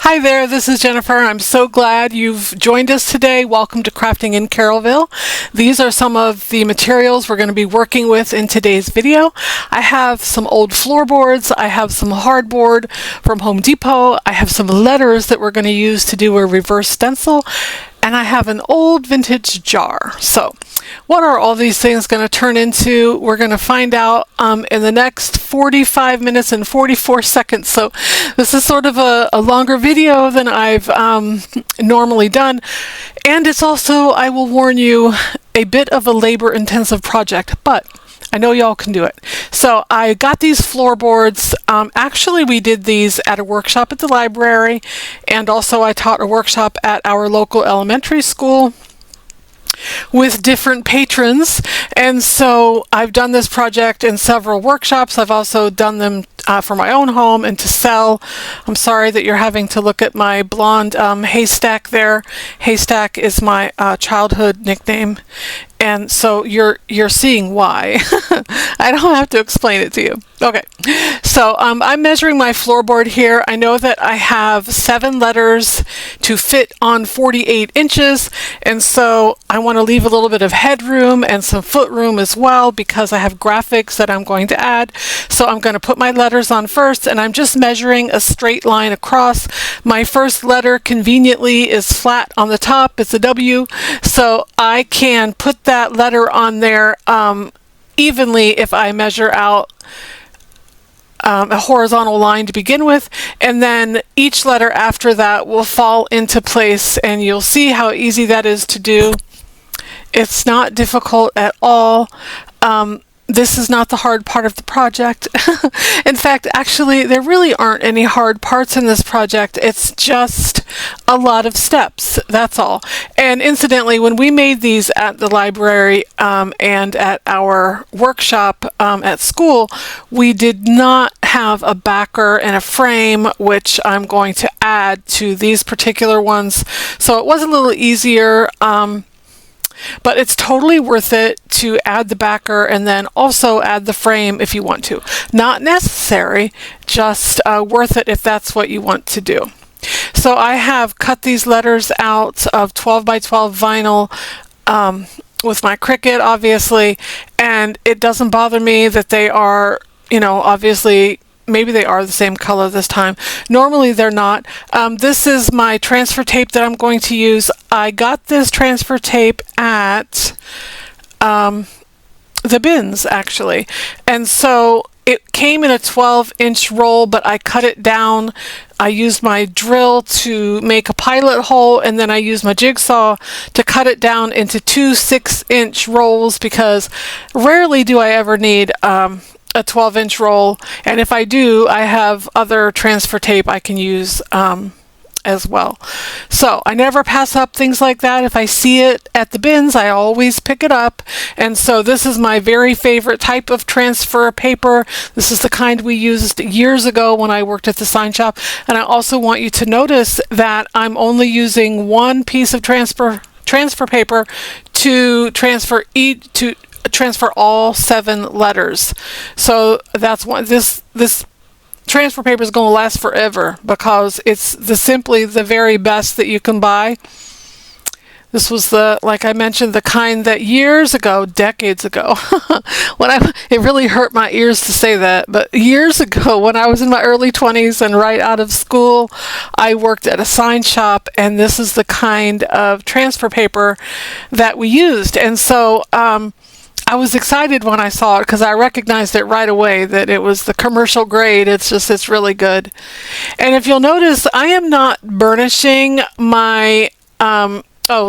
Hi there, this is Jennifer. I'm so glad you've joined us today. Welcome to Crafting in Carrollville. These are some of the materials we're going to be working with in today's video. I have some old floorboards, I have some hardboard from Home Depot, I have some letters that we're going to use to do a reverse stencil, and I have an old vintage jar. So what are all these things going to turn into? We're going to find out in the next 45 minutes and 44 seconds. So this is sort of a longer video than I've normally done. And it's also, I will warn you, a bit of a labor-intensive project, but I know y'all can do it. So I got these floorboards. Actually, we did these at a workshop at the library, and also I taught a workshop at our local elementary school with different patrons, and so I've done this project in several workshops. I've also done them for my own home and to sell. I'm sorry that you're having to look at my blonde haystack there. Haystack is my childhood nickname, and so you're seeing why. I don't have to explain it to you. Okay, so I'm measuring my floorboard here. I know that I have 7 letters to fit on 48 inches, and so I want to leave a little bit of headroom and some foot room as well because I have graphics that I'm going to add. So I'm going to put my letters on first, and I'm just measuring a straight line across. My first letter conveniently is flat on the top. It's a W, so I can put that letter on there evenly if I measure out a horizontal line to begin with, and then each letter after that will fall into place, and you'll see how easy that is to do. It's not difficult at all. This is not the hard part of the project. In fact, actually, there really aren't any hard parts in this project. It's just a lot of steps, that's all. And incidentally, when we made these at the library and at our workshop at school, we did not have a backer and a frame, which I'm going to add to these particular ones. So it was a little easier. But it's totally worth it to add the backer and then also add the frame if you want to. Not necessary, just worth it if that's what you want to do. So I have cut these letters out of 12 by 12 vinyl with my Cricut, obviously, and it doesn't bother me that they are, obviously, maybe they are the same color this time. Normally they're not. This is my transfer tape that I'm going to use. I got this transfer tape at the bins, actually. And so it came in a 12-inch roll, but I cut it down. I used my drill to make a pilot hole, and then I used my jigsaw to cut it down into 2 6-inch rolls because rarely do I ever need a 12-inch roll, and if I do, I have other transfer tape I can use as well. So I never pass up things like that. If I see it at the bins, I always pick it up, and so this is my very favorite type of transfer paper. This is the kind we used years ago when I worked at the sign shop, and I also want you to notice that I'm only using one piece of transfer paper to transfer all 7 letters. So that's one. This transfer paper is going to last forever because it's simply the very best that you can buy. This was like I mentioned, the kind that years ago, decades ago, it really hurt my ears to say that, but years ago when I was in my early 20s and right out of school, I worked at a sign shop, and this is the kind of transfer paper that we used. And so I was excited when I saw it because I recognized it right away that it was the commercial grade. It's really good. And if you'll notice, I am not burnishing my, oh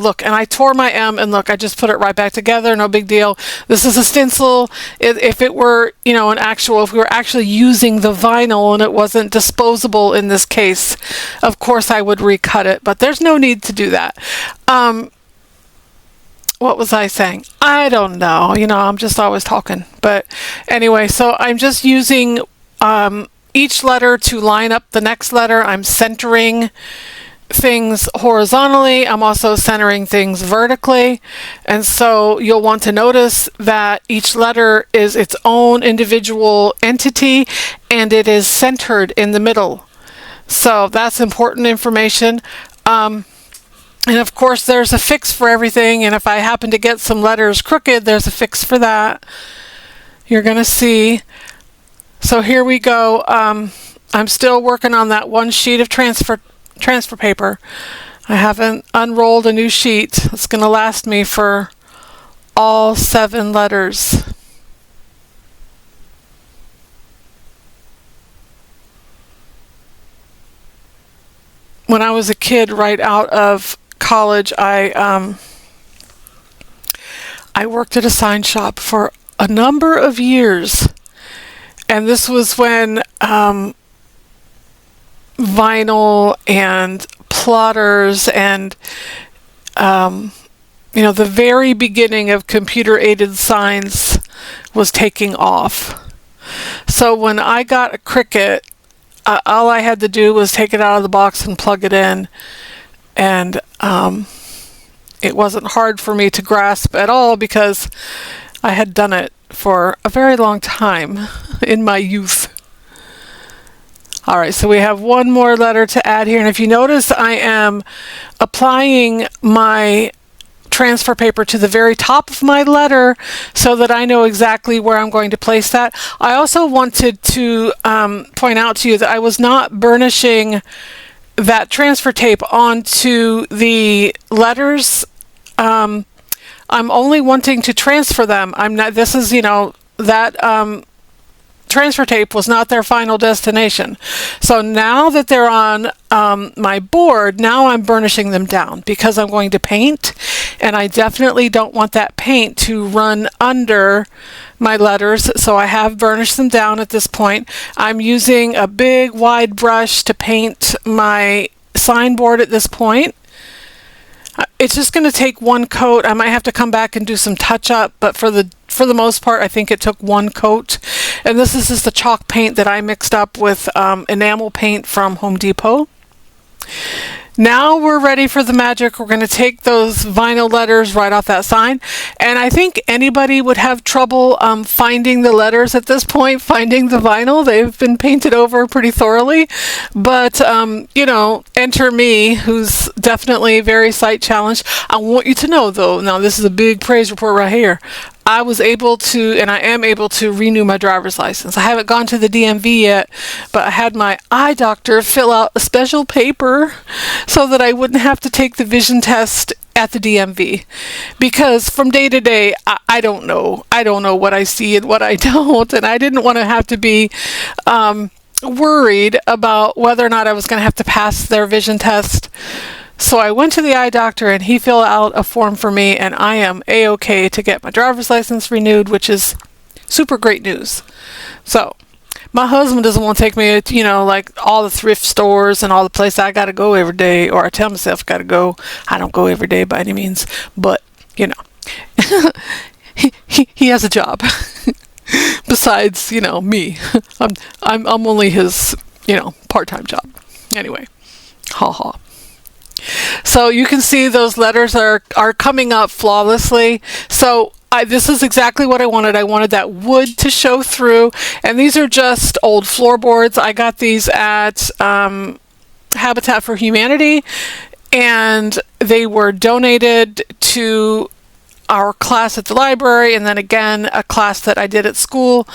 look, and I tore my M, and look, I just put it right back together, no big deal. This is a stencil. If it were, if we were actually using the vinyl and it wasn't disposable in this case, of course I would recut it, but there's no need to do that. What was I saying? I don't know. I'm just always talking. But anyway, so I'm just using each letter to line up the next letter. I'm centering things horizontally. I'm also centering things vertically. And so you'll want to notice that each letter is its own individual entity, and it is centered in the middle. So that's important information. And of course, there's a fix for everything. And if I happen to get some letters crooked, there's a fix for that. You're going to see. So here we go. I'm still working on that one sheet of transfer paper. I haven't unrolled a new sheet. It's going to last me for all 7 letters. When I was a kid, right out of college, I worked at a sign shop for a number of years, and this was when vinyl and plotters and the very beginning of computer-aided signs was taking off. So when I got a Cricut, all I had to do was take it out of the box and plug it in, and it wasn't hard for me to grasp at all because I had done it for a very long time in my youth. All right, so we have one more letter to add here, and if you notice, I am applying my transfer paper to the very top of my letter so that I know exactly where I'm going to place that. I also wanted to point out to you that I was not burnishing that transfer tape onto the letters. I'm only wanting to transfer them. I'm not, this is, that transfer tape was not their final destination. So now that they're on my board, now I'm burnishing them down because I'm going to paint, and I definitely don't want that paint to run under my letters. So I have burnished them down at this point. I'm using a big wide brush to paint my signboard at this point. It's just going to take one coat. I might have to come back and do some touch up, but for the most part, I think it took one coat. And this is just the chalk paint that I mixed up with enamel paint from Home Depot. Now we're ready for the magic. We're going to take those vinyl letters right off that sign. And I think anybody would have trouble finding the letters at this point, finding the vinyl. They've been painted over pretty thoroughly. But, enter me, who's definitely very sight challenged. I want you to know, though, now this is a big praise report right here. I was able to, and I am able to, renew my driver's license. I haven't gone to the DMV yet, but I had my eye doctor fill out a special paper so that I wouldn't have to take the vision test at the DMV. Because from day to day, I don't know. I don't know what I see and what I don't, and I didn't want to have to be worried about whether or not I was going to have to pass their vision test. So I went to the eye doctor, and he filled out a form for me, and I am A-OK to get my driver's license renewed, which is super great news. So my husband doesn't want to take me to, like all the thrift stores and all the places I got to go every day, or I tell myself got to go. I don't go every day by any means, but, he has a job. Besides, me. I'm only his, part-time job. Anyway, ha ha. So you can see those letters are coming up flawlessly. So this is exactly what I wanted. I wanted that wood to show through. And these are just old floorboards. I got these at Habitat for Humanity, and they were donated to our class at the library, and then again a class that I did at school,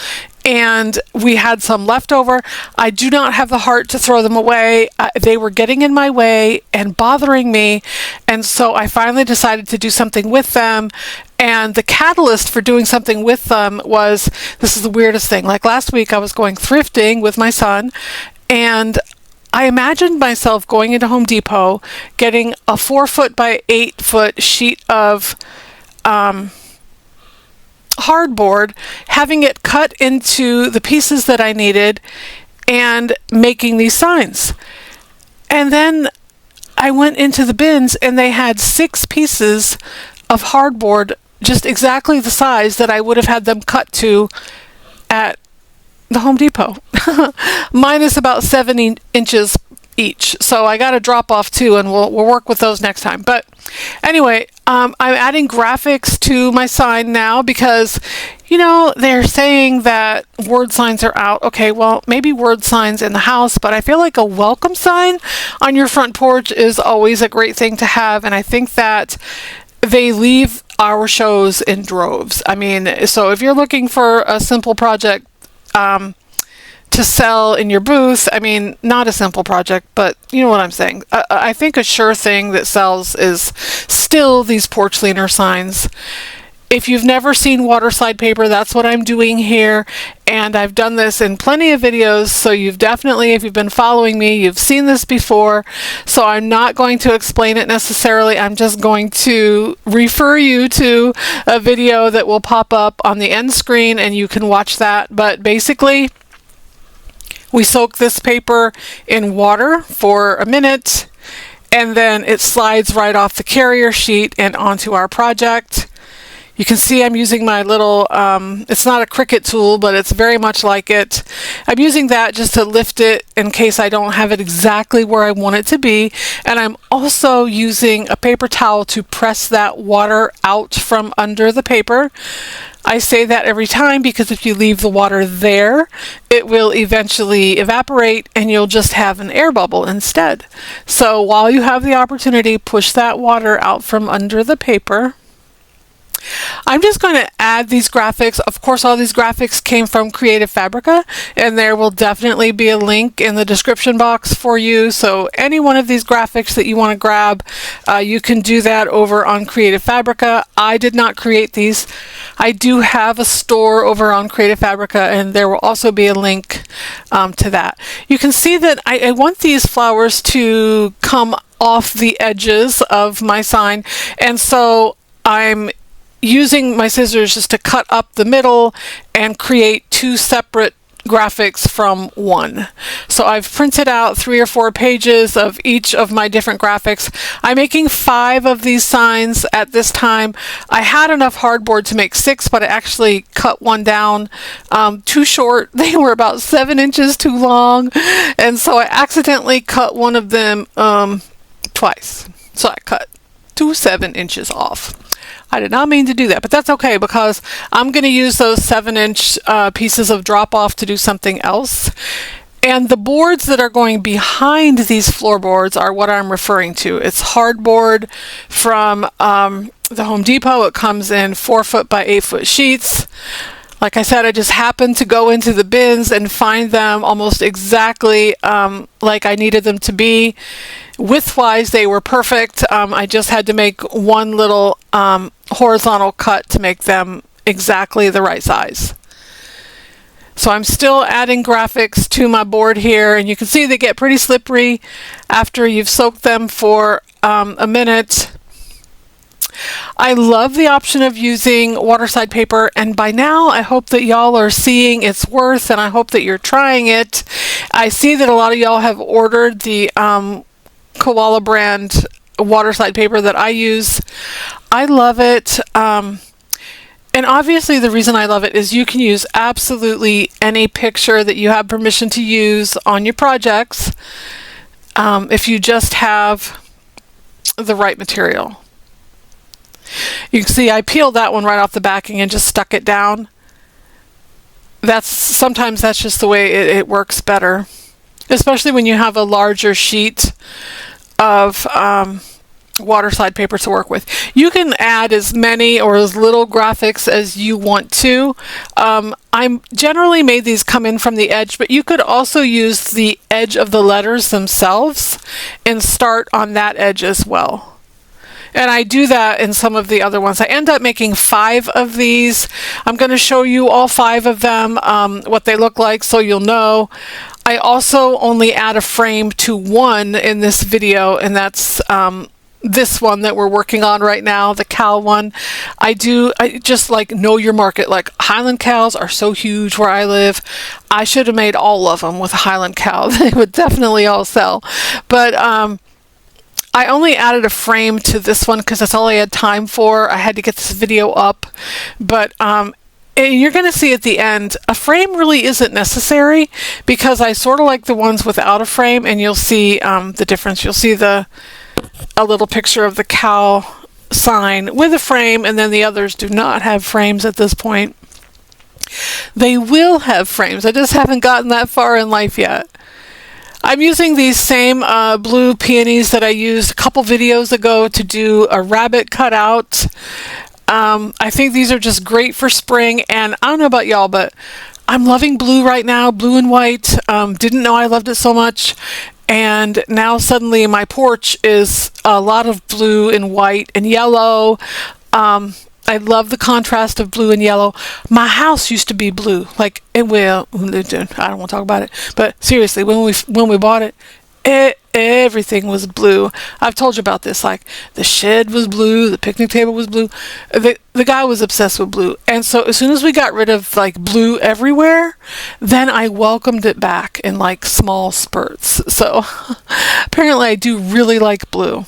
and we had some left over. I do not have the heart to throw them away. They were getting in my way and bothering me, and so I finally decided to do something with them. And the catalyst for doing something with them was, this is the weirdest thing, like last week I was going thrifting with my son, and I imagined myself going into Home Depot, getting a 4-foot by 8-foot sheet of hardboard, having it cut into the pieces that I needed, and making these signs. And then I went into the bins, and they had 6 pieces of hardboard, just exactly the size that I would have had them cut to at the Home Depot. Mine is about 70 inches each, so I got to drop off too, and we'll work with those next time. But anyway, I'm adding graphics to my sign now because You know, they're saying that word signs are out. Okay, well, maybe word signs in the house, but I feel like a welcome sign on your front porch is always a great thing to have. And I think that they leave our shows in droves. I mean, so if you're looking for a simple project to sell in your booth, I mean, not a simple project, but you know what I'm saying. I think a sure thing that sells is still these porch leaner signs. If you've never seen waterslide paper, that's what I'm doing here. And I've done this in plenty of videos, so you've definitely, if you've been following me, you've seen this before. So I'm not going to explain it necessarily. I'm just going to refer you to a video that will pop up on the end screen and you can watch that. But basically, we soak this paper in water for a minute, and then it slides right off the carrier sheet and onto our project. You can see I'm using my little, it's not a Cricut tool, but it's very much like it. I'm using that just to lift it in case I don't have it exactly where I want it to be. And I'm also using a paper towel to press that water out from under the paper. I say that every time because if you leave the water there, it will eventually evaporate and you'll just have an air bubble instead. So while you have the opportunity, push that water out from under the paper. I'm just going to add these graphics. Of course, all these graphics came from Creative Fabrica, and there will definitely be a link in the description box for you. So any one of these graphics that you want to grab, you can do that over on Creative Fabrica. I did not create these. I do have a store over on Creative Fabrica, and there will also be a link to that. You can see that I want these flowers to come off the edges of my sign, and so I'm using my scissors just to cut up the middle and create two separate graphics from one. So I've printed out 3 or 4 pages of each of my different graphics. I'm making 5 of these signs at this time. I had enough hardboard to make 6, but I actually cut one down too short. They were about 7 inches too long, and so I accidentally cut one of them twice. So I cut 2 7 inches off. I did not mean to do that, but that's okay because I'm going to use those 7-inch pieces of drop-off to do something else. And the boards that are going behind these floorboards are what I'm referring to. It's hardboard from the Home Depot. It comes in 4-foot by 8-foot sheets. Like I said, I just happened to go into the bins and find them almost exactly like I needed them to be. Width-wise, they were perfect. I just had to make one little horizontal cut to make them exactly the right size. So I'm still adding graphics to my board here, and you can see they get pretty slippery after you've soaked them for a minute. I love the option of using waterslide paper, and by now I hope that y'all are seeing its worth, and I hope that you're trying it. I see that a lot of y'all have ordered the Koala brand waterslide paper that I use. I love it. And obviously the reason I love it is you can use absolutely any picture that you have permission to use on your projects if you just have the right material. You can see I peeled that one right off the backing and just stuck it down. Sometimes that's just the way it works better, especially when you have a larger sheet of waterslide paper to work with. You can add as many or as little graphics as you want to. I'm generally made these come in from the edge, but you could also use the edge of the letters themselves and start on that edge as well. And I do that in some of the other ones. I end up making 5 of these. I'm going to show you all 5 of them, what they look like, so you'll know. I also only add a frame to one in this video, and that's this one that we're working on right now, the cow one. I just like know your market. Like Highland cows are so huge where I live. I should have made all of them with a Highland cow. They would definitely all sell. But I only added a frame to this one because that's all I had time for. I had to get this video up. But and you're going to see at the end, a frame really isn't necessary because I sort of like the ones without a frame, and you'll see the difference. You'll see a little picture of the cow sign with a frame, and then the others do not have frames at this point. They will have frames. I just haven't gotten that far in life yet. I'm using these same blue peonies that I used a couple videos ago to do a rabbit cutout. I think these are just great for spring, and I don't know about y'all, but I'm loving blue right now, blue and white. Didn't know I loved it so much, and now suddenly my porch is a lot of blue and white and yellow. I love the contrast of blue and yellow. My house used to be blue, like it will. I don't want to talk about it, but seriously, when we bought it, everything was blue. I've told you about this. Like the shed was blue, the picnic table was blue. The guy was obsessed with blue, and so as soon as we got rid of like blue everywhere, then I welcomed it back in like small spurts. So apparently, I do really like blue,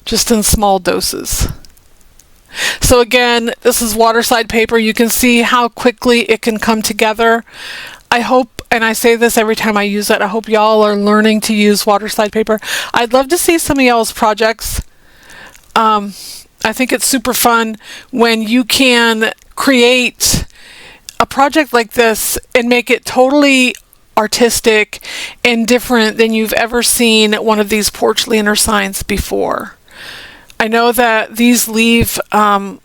just in small doses. So again, this is waterslide paper. You can see how quickly it can come together. I hope, and I say this every time I use it, I hope y'all are learning to use waterslide paper. I'd love to see some of y'all's projects. I think it's super fun when you can create a project like this and make it totally artistic and different than you've ever seen one of these porch lantern signs before. I know that these leave our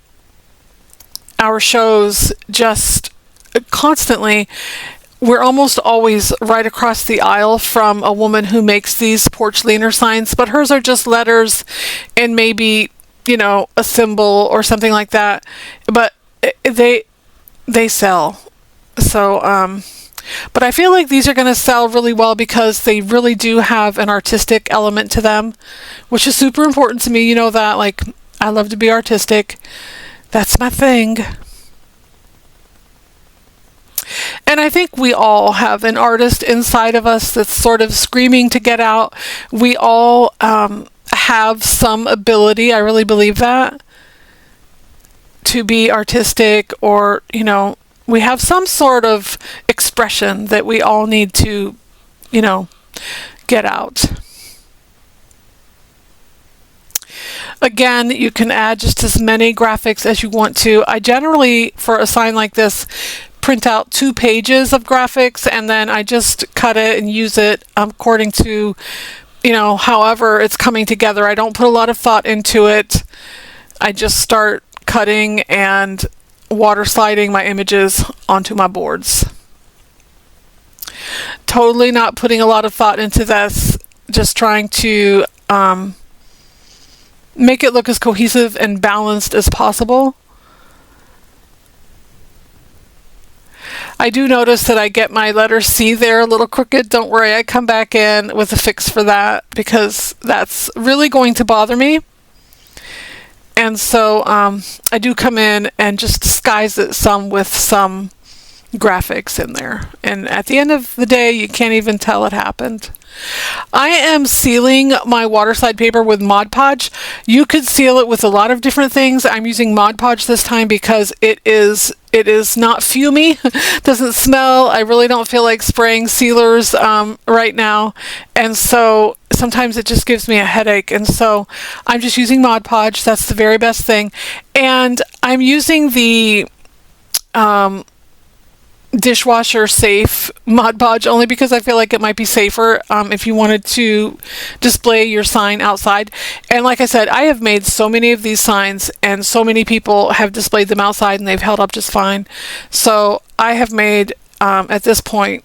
shows just constantly. We're almost always right across the aisle from a woman who makes these porch lantern signs, but hers are just letters and maybe, you know, a symbol or something like that. But they sell. So, but I feel like these are going to sell really well because they really do have an artistic element to them, which is super important to me. You know that, like, I love to be artistic. That's my thing. And I think we all have an artist inside of us that's sort of screaming to get out. We all have some ability, I really believe that, to be artistic, or, you know, we have some sort of expression that we all need to, you know, get out. Again, you can add just as many graphics as you want to. I generally, for a sign like this, print out 2 pages of graphics, and then I just cut it and use it according to, you know, however it's coming together. I don't put a lot of thought into it. I just start cutting and water sliding my images onto my boards. Totally not putting a lot of thought into this, just trying to make it look as cohesive and balanced as possible. I do notice that I get my letter C there a little crooked. Don't worry, I come back in with a fix for that because that's really going to bother me. And so I do come in and just disguise it some with some graphics in there. And at the end of the day, you can't even tell it happened. I am sealing my waterslide paper with Mod Podge. You could seal it with a lot of different things. I'm using Mod Podge this time because it is not fumey, doesn't smell. I really don't feel like spraying sealers right now, and so sometimes it just gives me a headache, and so I'm just using Mod Podge. That's the very best thing. And I'm using the dishwasher safe Mod Podge only because I feel like it might be safer if you wanted to display your sign outside. And like I said, I have made so many of these signs and so many people have displayed them outside and they've held up just fine. So I have made at this point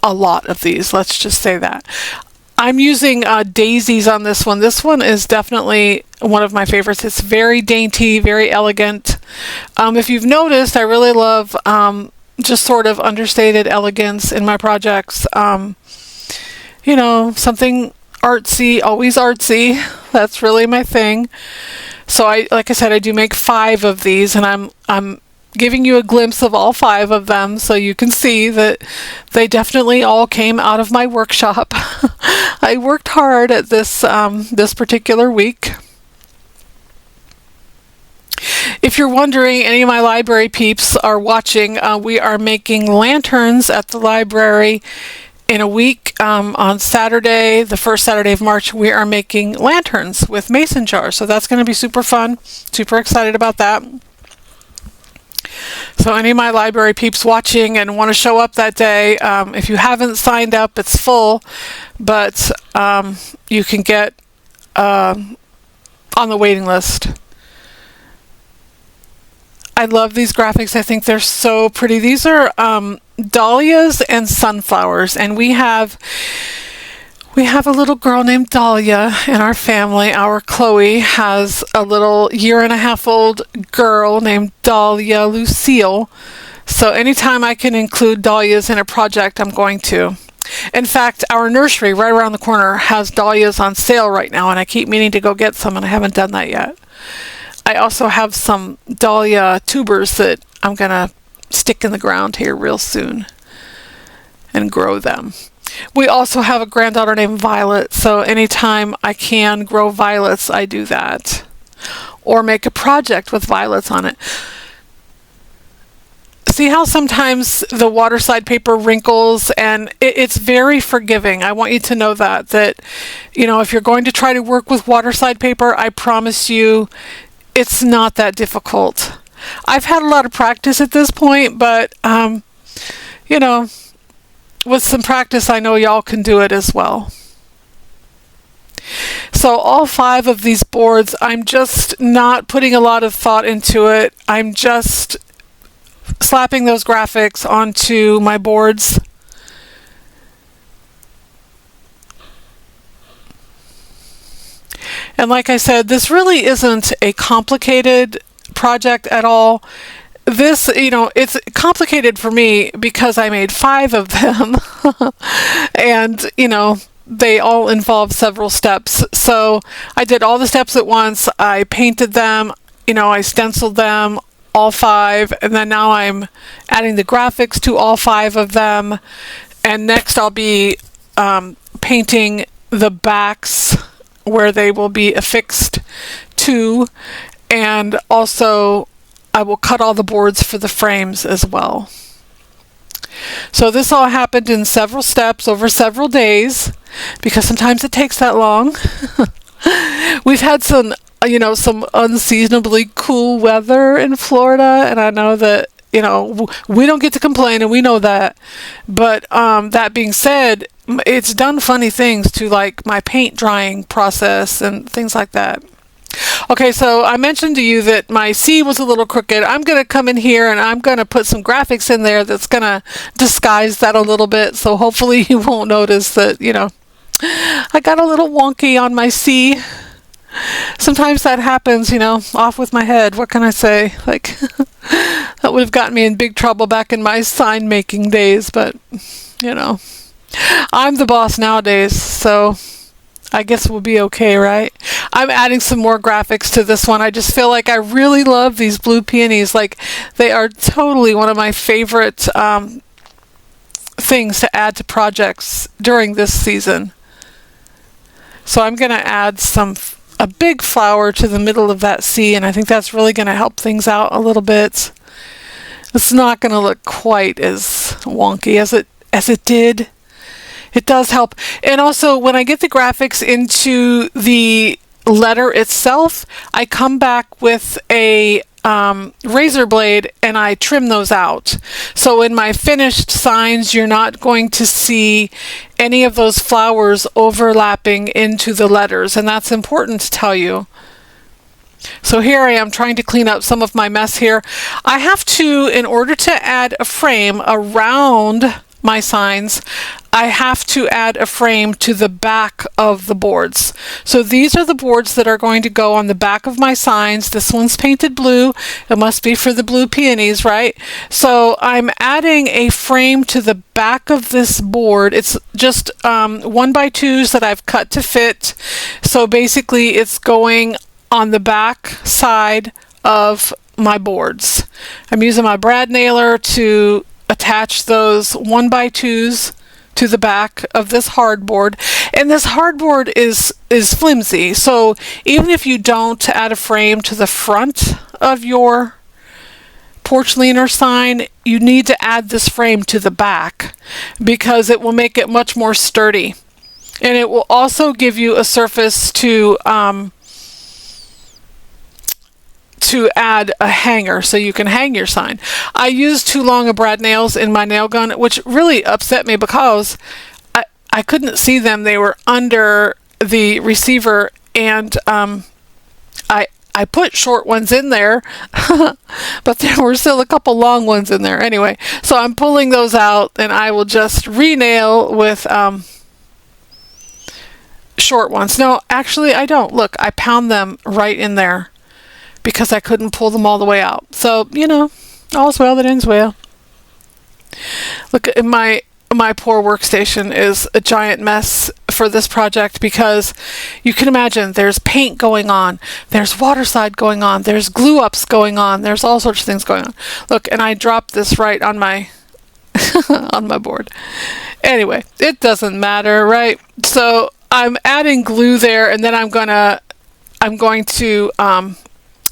a lot of these, let's just say that. I'm using daisies on this one. This one is definitely one of my favorites. It's very dainty, very elegant. If you've noticed, I really love just sort of understated elegance in my projects. You know, something artsy, always artsy. That's really my thing. So like I said, I do make 5 of these, and I'm giving you a glimpse of all 5 of them so you can see that they definitely all came out of my workshop. I worked hard at this this particular week. If you're wondering, any of my library peeps are watching, we are making lanterns at the library in a week. On Saturday, the first Saturday of March, we are making lanterns with mason jars. So that's going to be super fun. Super excited about that. So any of my library peeps watching and want to show up that day, if you haven't signed up, it's full, but you can get on the waiting list. I love these graphics. I think they're so pretty. These are dahlias and sunflowers, and we have a little girl named Dahlia in our family. Our Chloe has a little 1.5-year-old girl named Dahlia Lucille. So anytime I can include dahlias in a project, I'm going to. In fact, our nursery right around the corner has dahlias on sale right now, and I keep meaning to go get some, and I haven't done that yet. I also have some dahlia tubers that I'm going to stick in the ground here real soon and grow them. We also have a granddaughter named Violet, so anytime I can grow violets, I do that. Or make a project with violets on it. See how sometimes the waterside paper wrinkles, and it's very forgiving. I want you to know that, you know, if you're going to try to work with waterside paper, I promise you it's not that difficult. I've had a lot of practice at this point, but, you know, with some practice, I know y'all can do it as well. So all 5 of these boards, I'm just not putting a lot of thought into it. I'm just slapping those graphics onto my boards. And like I said, this really isn't a complicated project at all. This, you know, it's complicated for me because I made 5 of them and, you know, they all involve several steps. So I did all the steps at once. I painted them, you know, I stenciled them, all 5, and then now I'm adding the graphics to all 5 of them. And next I'll be painting the backs where they will be affixed to, and also I will cut all the boards for the frames as well. So this all happened in several steps over several days, because sometimes it takes that long. We've had some, you know, some unseasonably cool weather in Florida, and I know that, you know, we don't get to complain, and we know that. But that being said, it's done funny things to like my paint drying process and things like that. Okay, so I mentioned to you that my C was a little crooked. I'm going to come in here and I'm going to put some graphics in there that's going to disguise that a little bit. So hopefully you won't notice that, you know, I got a little wonky on my C. Sometimes that happens, you know, off with my head. What can I say? Like, that would have gotten me in big trouble back in my sign making days, but, you know, I'm the boss nowadays, so I guess we'll be okay, right? I'm adding some more graphics to this one. I just feel like I really love these blue peonies. Like, they are totally one of my favorite things to add to projects during this season. So I'm going to add a big flower to the middle of that C, and I think that's really going to help things out a little bit. It's not going to look quite as wonky as it did. It does help. And also, when I get the graphics into the letter itself, I come back with a razor blade and I trim those out. So in my finished signs, you're not going to see any of those flowers overlapping into the letters, and that's important to tell you. So here I am trying to clean up some of my mess here. I have to, in order to add a frame around my signs, I have to add a frame to the back of the boards. So these are the boards that are going to go on the back of my signs. This one's painted blue. It must be for the blue peonies, right? So I'm adding a frame to the back of this board. It's just 1x2s that I've cut to fit. So basically it's going on the back side of my boards. I'm using my brad nailer to attach those 1x2s to the back of this hardboard, and this hardboard is flimsy, so even if you don't add a frame to the front of your porch leaner sign, you need to add this frame to the back because it will make it much more sturdy, and it will also give you a surface to to add a hanger so you can hang your sign. I used too long of brad nails in my nail gun, which really upset me because I couldn't see them. They were under the receiver, and I put short ones in there, but there were still a couple long ones in there. Anyway, so I'm pulling those out, and I will just re-nail with short ones. No, actually I don't. Look, I pound them right in there because I couldn't pull them all the way out. So, you know, all's well that ends well. Look, at my poor workstation is a giant mess for this project because you can imagine there's paint going on, there's waterslide going on, there's glue ups going on, there's all sorts of things going on. Look, and I dropped this right on my on my board. Anyway, it doesn't matter, right? So I'm adding glue there, and then I'm going to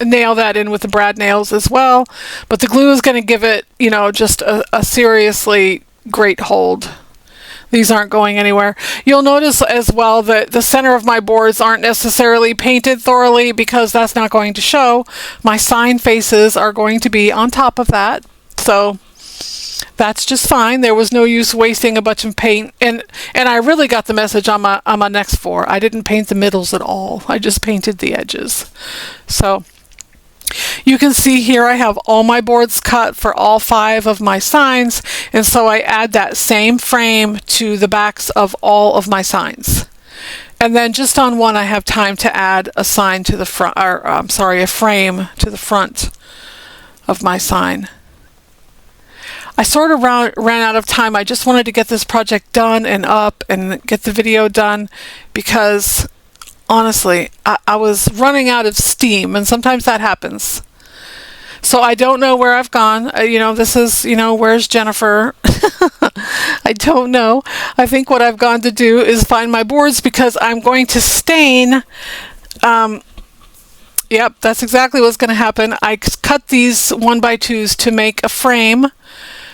nail that in with the brad nails as well. But the glue is going to give it, you know, just a seriously great hold. These aren't going anywhere. You'll notice as well that the center of my boards aren't necessarily painted thoroughly because that's not going to show. My sign faces are going to be on top of that. So that's just fine. There was no use wasting a bunch of paint, and I really got the message on my next four. I didn't paint the middles at all. I just painted the edges. So you can see here I have all my boards cut for all 5 of my signs, and so I add that same frame to the backs of all of my signs. And then just on one I have time to add a sign to the front, or a frame to the front of my sign. I sort of ran out of time. I just wanted to get this project done and up and get the video done because honestly, I was running out of steam, and sometimes that happens. So I don't know where I've gone. This is, where's Jennifer? I don't know. I think what I've gone to do is find my boards because I'm going to stain. Yep, that's exactly what's going to happen. I cut these 1x2s to make a frame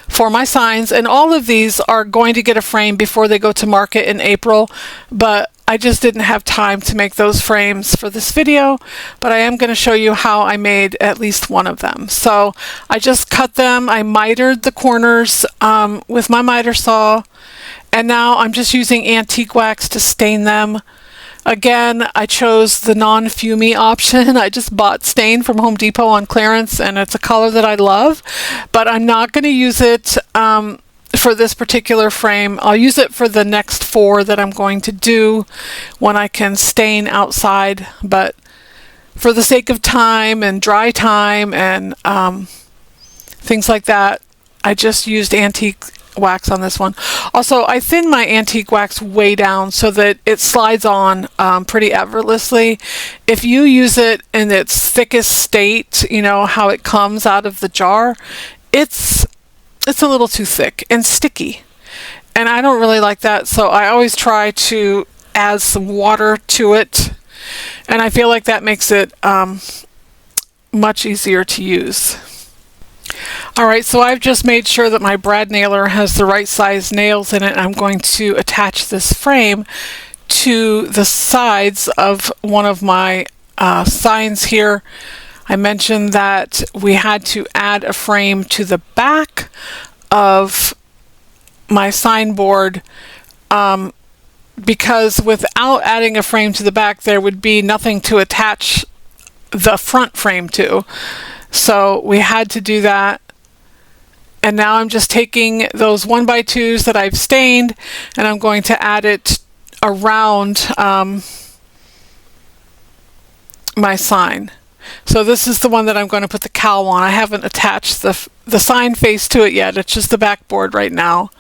for my signs, and all of these are going to get a frame before they go to market in April, but I just didn't have time to make those frames for this video, but I am going to show you how I made at least one of them. So I just cut them, I mitered the corners with my miter saw, and now I'm just using antique wax to stain them. Again, I chose the non-fumey option. I just bought stain from Home Depot on clearance, and it's a color that I love, but I'm not going to use it for this particular frame. I'll use it for the next 4 that I'm going to do when I can stain outside, but for the sake of time and dry time and things like that, I just used antique wax on this one. Also, I thin my antique wax way down so that it slides on pretty effortlessly. If you use it in its thickest state, how it comes out of the jar, it's a little too thick and sticky, and I don't really like that, so I always try to add some water to it, and I feel like that makes it much easier to use. Alright, so I've just made sure that my brad nailer has the right size nails in it. I'm going to attach this frame to the sides of one of my signs here. I mentioned that we had to add a frame to the back of my signboard because without adding a frame to the back there would be nothing to attach the front frame to. So we had to do that. And now I'm just taking those 1x2s that I've stained, and I'm going to add it around my sign. So this is the one that I'm going to put the cowl on. I haven't attached the sign face to it yet. It's just the backboard right now.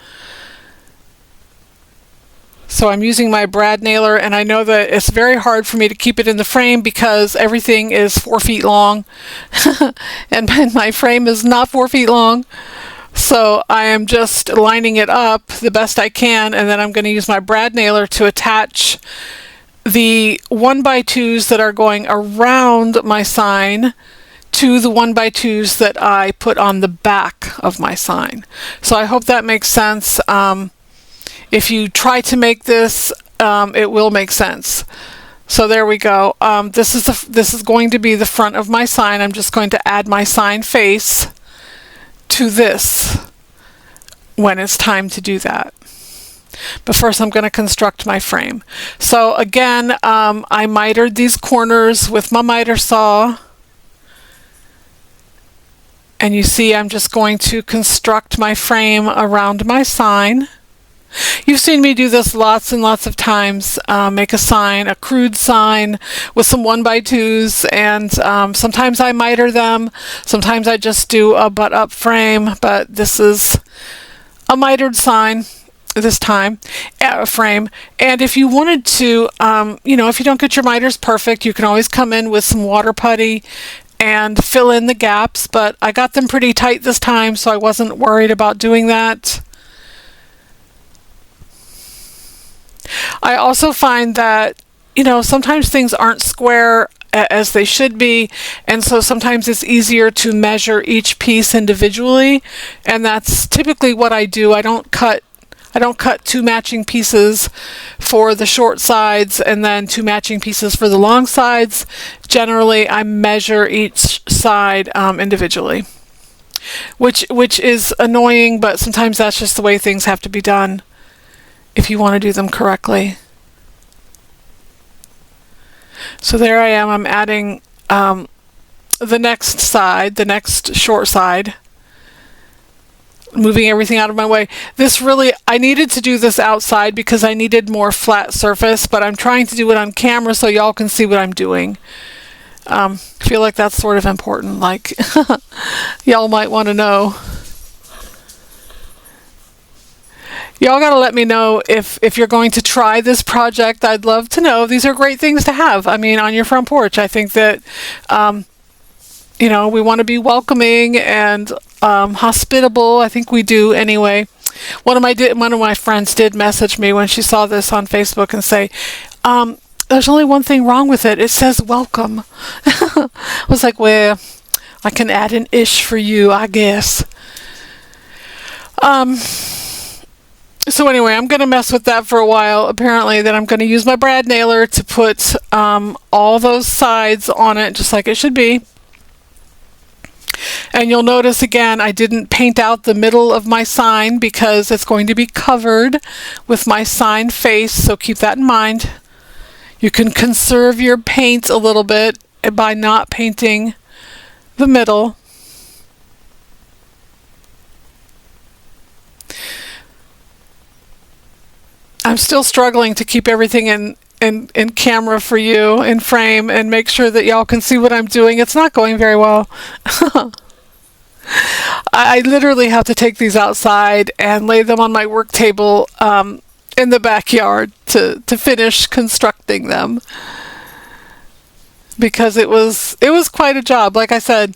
So I'm using my brad nailer, and I know that it's very hard for me to keep it in the frame because everything is 4 feet long and my frame is not 4 feet long. So I am just lining it up the best I can, and then I'm going to use my brad nailer to attach the 1x2s that are going around my sign to the 1x2s that I put on the back of my sign. So I hope that makes sense. If you try to make this, it will make sense. So there we go. This is going to be the front of my sign. I'm just going to add my sign face to this when it's time to do that. But first I'm going to construct my frame. So again, I mitered these corners with my miter saw. And you see I'm just going to construct my frame around my sign. You've seen me do this lots and lots of times, make a sign, a crude sign with some 1x2s, and sometimes I miter them, sometimes I just do a butt-up frame, but this is a mitered sign this time, a frame. And if you wanted to, if you don't get your miters perfect, you can always come in with some water putty and fill in the gaps, but I got them pretty tight this time, so I wasn't worried about doing that. I also find that, sometimes things aren't square as they should be, and so sometimes it's easier to measure each piece individually, and that's typically what I do. I don't cut 2 matching pieces for the short sides and then 2 matching pieces for the long sides. Generally, I measure each side individually, which is annoying, but sometimes that's just the way things have to be done if you want to do them correctly. So there I am. I'm adding the next side, the next short side, moving everything out of my way. I needed to do this outside because I needed more flat surface, but I'm trying to do it on camera so y'all can see what I'm doing. I feel like that's sort of important, like y'all might want to know. Y'all gotta let me know if you're going to try this project. I'd love to know. These are great things to have, on your front porch. I think that we want to be welcoming and hospitable. I think we do anyway. One of my friends did message me when she saw this on Facebook and say, there's only one thing wrong with it. It says welcome. I was like, well, I can add an ish for you, I guess. So anyway, I'm going to mess with that for a while. Apparently, then I'm going to use my brad nailer to put all those sides on it, just like it should be. And you'll notice again, I didn't paint out the middle of my sign because it's going to be covered with my sign face, so keep that in mind. You can conserve your paint a little bit by not painting the middle. I'm still struggling to keep everything in camera for you, in frame, and make sure that y'all can see what I'm doing. It's not going very well. I literally have to take these outside and lay them on my work table in the backyard to finish constructing them, because it was quite a job. Like I said,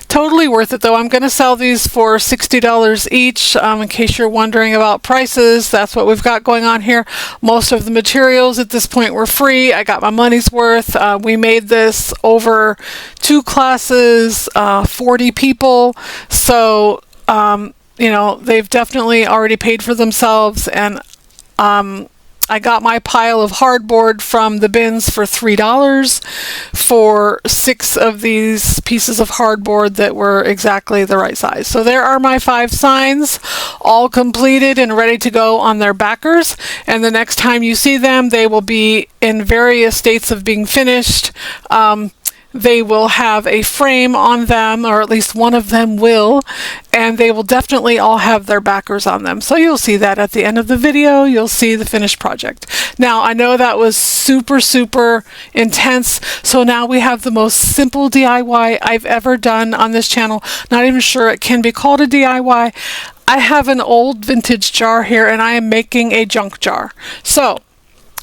totally worth it though. I'm going to sell these for $60 each. In case you're wondering about prices, that's what we've got going on here. Most of the materials at this point were free. I got my money's worth. We made this over 2 classes, 40 people. So, they've definitely already paid for themselves. And I got my pile of hardboard from the bins for $3 for 6 of these pieces of hardboard that were exactly the right size. So there are my 5 signs, all completed and ready to go on their backers. And the next time you see them, they will be in various states of being finished. They will have a frame on them, or at least one of them will, and they will definitely all have their backers on them. So you'll see that at the end of the video. You'll see the finished project. Now, I know that was super, super intense, so now we have the most simple DIY I've ever done on this channel. Not even sure it can be called a DIY. I have an old vintage jar here, and I am making a junk jar. So,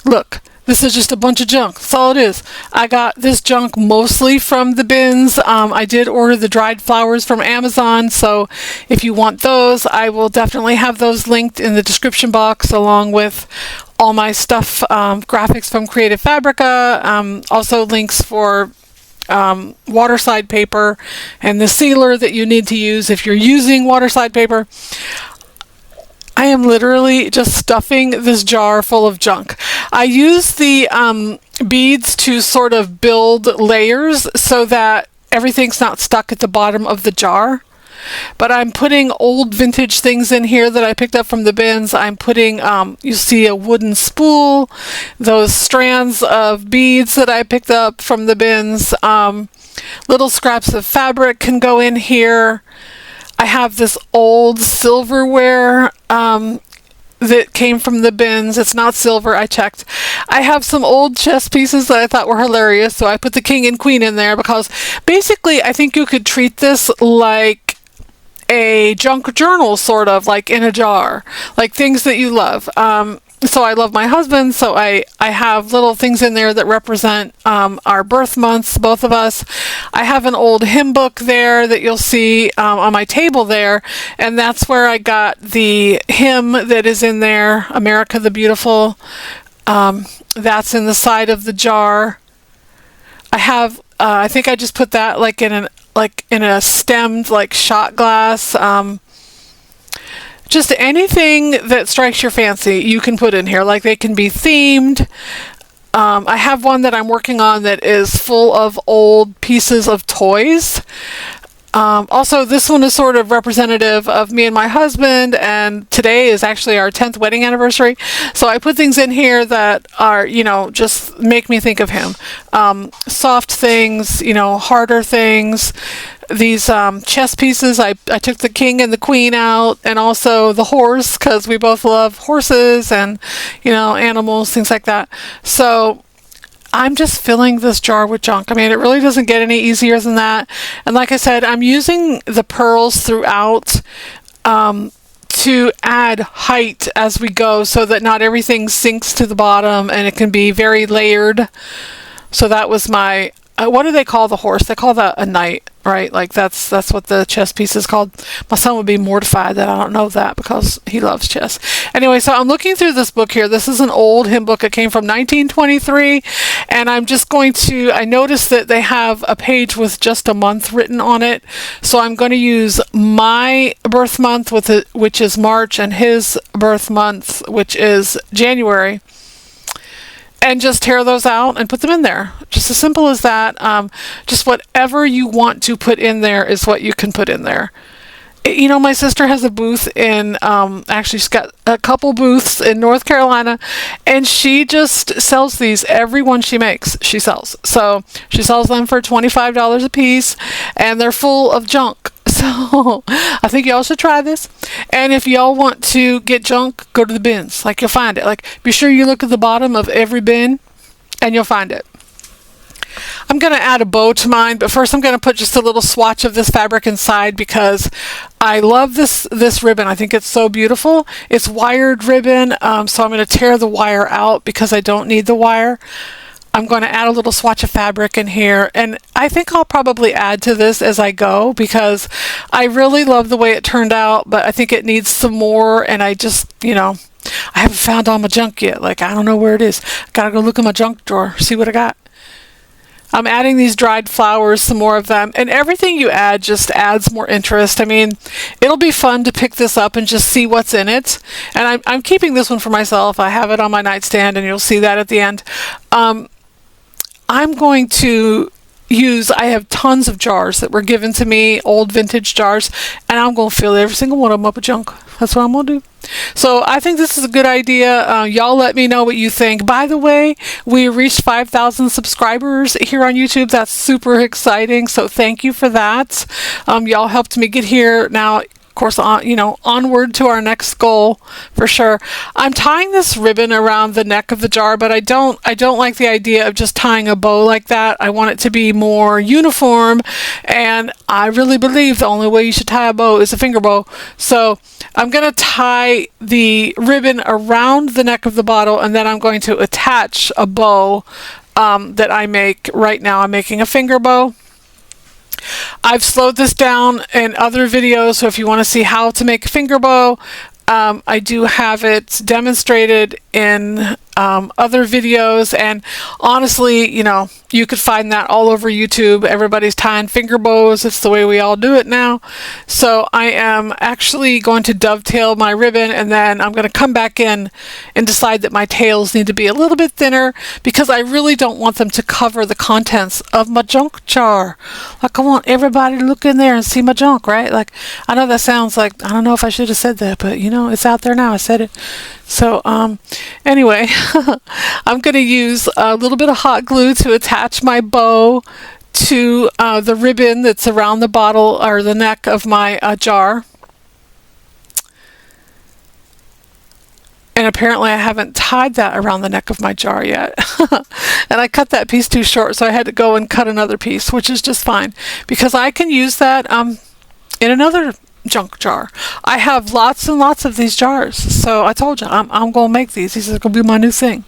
look. This is just a bunch of junk. That's all it is. I got this junk mostly from the bins. I did order the dried flowers from Amazon, so if you want those, I will definitely have those linked in the description box, along with all my stuff, graphics from Creative Fabrica, also links for waterslide paper and the sealer that you need to use if you're using waterslide paper. I am literally just stuffing this jar full of junk. I use the beads to sort of build layers so that everything's not stuck at the bottom of the jar. But I'm putting old vintage things in here that I picked up from the bins. I'm putting, you see a wooden spool, those strands of beads that I picked up from the bins. Little scraps of fabric can go in here. I have this old silverware that came from the bins. It's not silver, I checked. I have some old chess pieces that I thought were hilarious, so I put the king and queen in there because basically I think you could treat this like a junk journal, sort of, like in a jar, like things that you love. So I love my husband, so I have little things in there that represent our birth months, both of us. I have an old hymn book there that you'll see on my table there, and that's where I got the hymn that is in there, America the Beautiful. That's in the side of the jar. I have, I think I just put that like in a stemmed like shot glass. Just anything that strikes your fancy you can put in here. Like they can be themed. I have one that I'm working on that is full of old pieces of toys. Also, this one is sort of representative of me and my husband, and today is actually our 10th wedding anniversary. So I put things in here that are, you know, just make me think of him. Soft things, you know, harder things. These chess pieces, I took the king and the queen out, and also the horse, because we both love horses and, you know, animals, things like that. So I'm just filling this jar with junk. I mean, it really doesn't get any easier than that. And like I said, I'm using the pearls throughout to add height as we go so that not everything sinks to the bottom and it can be very layered. So that was my, what do they call the horse? They call that a knight, right? Like that's what the chess piece is called. My son would be mortified that I don't know that because he loves chess. Anyway, so I'm looking through this book here. This is an old hymn book. It came from 1923, and I'm just going to, I noticed that they have a page with just a month written on it. So I'm going to use my birth month with it, which is March, and his birth month, which is January, and just tear those out and put them in there. Just as simple as that. Just whatever you want to put in there is what you can put in there. You know, my sister has a booth in, actually she's got a couple booths in North Carolina, and she just sells these. Every one she makes, she sells. So she sells them for $25 a piece, and they're full of junk. So I think y'all should try this. And if y'all want to get junk, go to the bins. Like, you'll find it. Like, be sure you look at the bottom of every bin and you'll find it. I'm going to add a bow to mine, but first I'm going to put just a little swatch of this fabric inside because I love this ribbon. I think it's so beautiful. It's wired ribbon, so I'm going to tear the wire out because I don't need the wire. I'm going to add a little swatch of fabric in here, and I think I'll probably add to this as I go because I really love the way it turned out, but I think it needs some more, and I just, you know, I haven't found all my junk yet. Like, I don't know where it is. Gotta go look in my junk drawer, see what I got. I'm adding these dried flowers, some more of them, and everything you add just adds more interest. I mean, it'll be fun to pick this up and just see what's in it. And I'm keeping this one for myself. I have it on my nightstand, and you'll see that at the end. I'm going to use, I have tons of jars that were given to me, old vintage jars, and I'm going to fill every single one of them up with junk. That's what I'm going to do. So I think this is a good idea. Y'all let me know what you think. By the way, we reached 5,000 subscribers here on YouTube. That's super exciting. So thank you for that. Y'all helped me get here. Now, of course, onward to our next goal for sure. I'm tying this ribbon around the neck of the jar, but I don't like the idea of just tying a bow like that. I want it to be more uniform, and I really believe the only way you should tie a bow is a finger bow. So I'm going to tie the ribbon around the neck of the bottle, and then I'm going to attach a bow that I make right now. I'm making a finger bow. I've slowed this down in other videos, so if you want to see how to make a finger bow, I do have it demonstrated in other videos, and honestly, you know, you could find that all over YouTube. Everybody's tying finger bows. It's the way we all do it now. So I am actually going to dovetail my ribbon, and then I'm going to come back in and decide that my tails need to be a little bit thinner, because I really don't want them to cover the contents of my junk jar. Like, I want everybody to look in there and see my junk, right? Like, I know that sounds like, I don't know if I should have said that, but you know, it's out there now. I said it. So anyway, I'm going to use a little bit of hot glue to attach my bow to the ribbon that's around the bottle or the neck of my jar. And apparently I haven't tied that around the neck of my jar yet. And I cut that piece too short, so I had to go and cut another piece, which is just fine, because I can use that in another junk jar. I have lots and lots of these jars, so I told you I'm gonna make these. These are gonna be my new thing.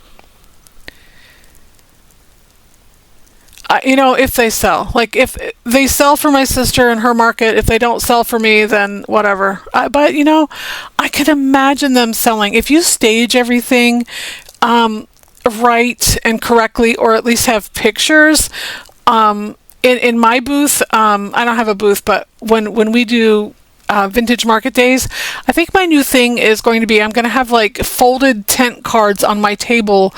You know, if they sell, like if they sell for my sister in her market, if they don't sell for me, then whatever. But you know, I can imagine them selling if you stage everything right and correctly, or at least have pictures. In my booth, I don't have a booth, but when we do vintage market days, I think my new thing is going to be, I'm going to have like folded tent cards on my table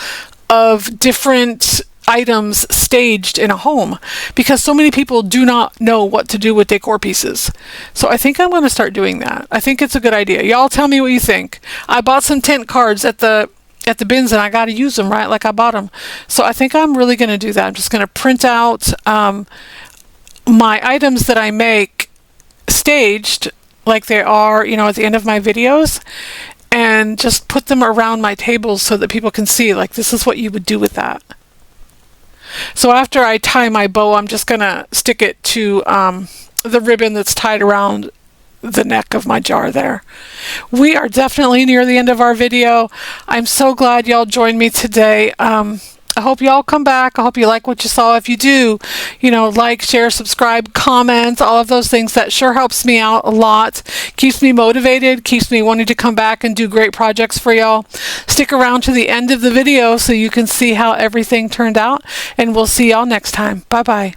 of different items staged in a home, because so many people do not know what to do with decor pieces. So I think I'm going to start doing that. I think it's a good idea. Y'all tell me what you think. I bought some tent cards at the bins, and I got to use them, right? Like I bought them. So I think I'm really going to do that. I'm just going to print out my items that I make staged like they are, you know, at the end of my videos, and just put them around my tables so that people can see, like, this is what you would do with that. So after I tie my bow, I'm just going to stick it to the ribbon that's tied around the neck of my jar there. We are definitely near the end of our video. I'm so glad y'all joined me today. I hope y'all come back. I hope you like what you saw. If you do, you know, like, share, subscribe, comment, all of those things. That sure helps me out a lot. Keeps me motivated, keeps me wanting to come back and do great projects for y'all. Stick around to the end of the video so you can see how everything turned out, and we'll see y'all next time. Bye-bye.